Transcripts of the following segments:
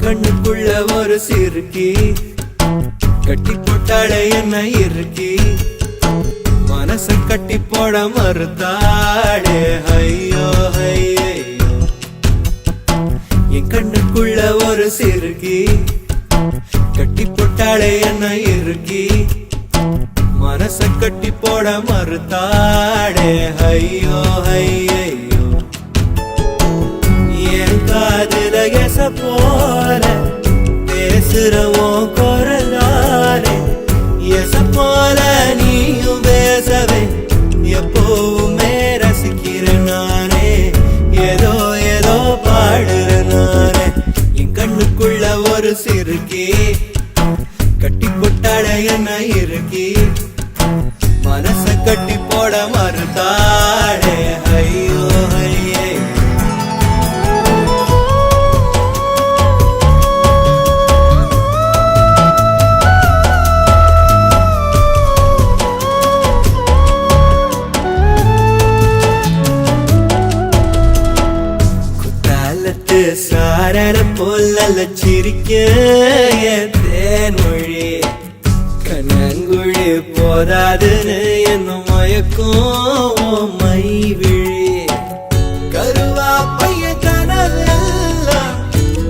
கண்ணுக்குள்ள ஒரு சிறுக்கி கட்டி போட்டாளே என்ன இருக்கி மனச கட்டி போட மறுத்தாளே ஐயோ ஐயோ என் கண்ணுக்குள்ள ஒரு சிறுக்கி கட்டி போட்டாளே என்ன இருக்கி மனச கட்டி போட மறுத்தாளே ஐயோ ஐயோ என் காதுல எச போல பேசுறவோ குரலாலே எச போல நீயும் பேசவே எப்பவுமே ரசிக்கிறேன் நானே ஏதோ ஏதோ பாடுறேன் நானே என் கண்ணுக்குள்ள ஒரு சிறுக்கி கட்டி போட்டாட என்ன இருக்கி மனச கட்டி போட மறுத்தாடே ஐயோ ஐயே சாரர போல சிரிக்க தேன்மொழி கண்ணங்குழி போதாதுன்னு என்ன மயக்கும் மை விழி கருவா பைய கனவெல்லாம்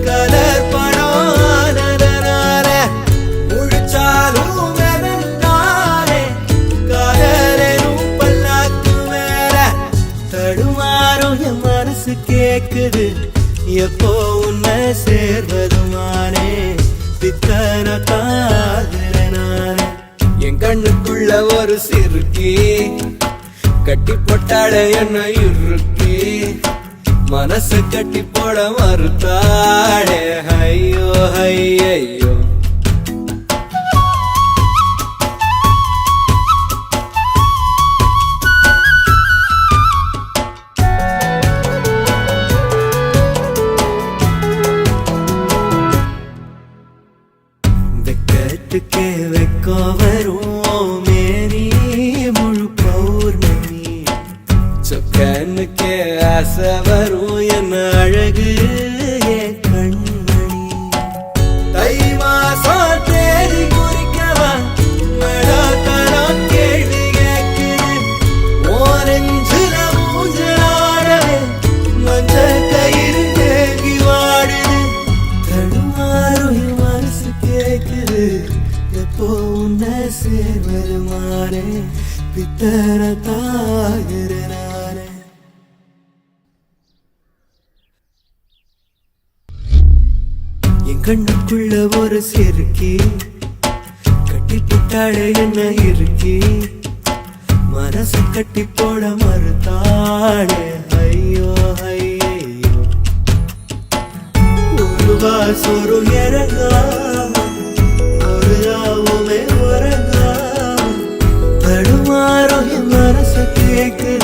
கலர் பணானதனால முழிச்சாலும் வெறுந்தானே கலரும் பல்லாக்கு மேல தடுமாறும் என் மனசு கேக்குது எப்போ உன்னை சேர்வதுமானே பித்தன தாகிறனானே என் கண்ணுக்குள்ள ஒரு சிறுக்கி கட்டி போட்டாட என்ன இருக்கி மனச கட்டி போட மறுத்தாடே ஐயோ ஐயோ வெக்கத்துக்கே வெக்கோ வரும் மேரி முழு பௌர்ணமி சொக்கனுக்கே ஆசை வரும் என்ன அழகு என் கண்மணி தை மாசம் தேடி குறிக்கவா மழாத்தரம் கேள்வி கேட்குது ஓரஞ்சுல மூஞ்சலாடவே மஞ்ச கயிறு தேங்கி வாடுது தடுமாறும் மனசு கேக்குது எப்போ உன்னை சேர்வது மாறே பித்தர தாகிறனானே என் கண்ணுக்குள்ள ஒரு சிறுக்கி கட்டி போட்டாளே என்ன இருக்கி மனசு கட்டி போட மறுத்தாளே ஐயோ ஐயோ ஒரு வாசொரு இறங்காம ஒரு ராவுமே உறங்காம தடுமாறும் என் மனசு கேக்குது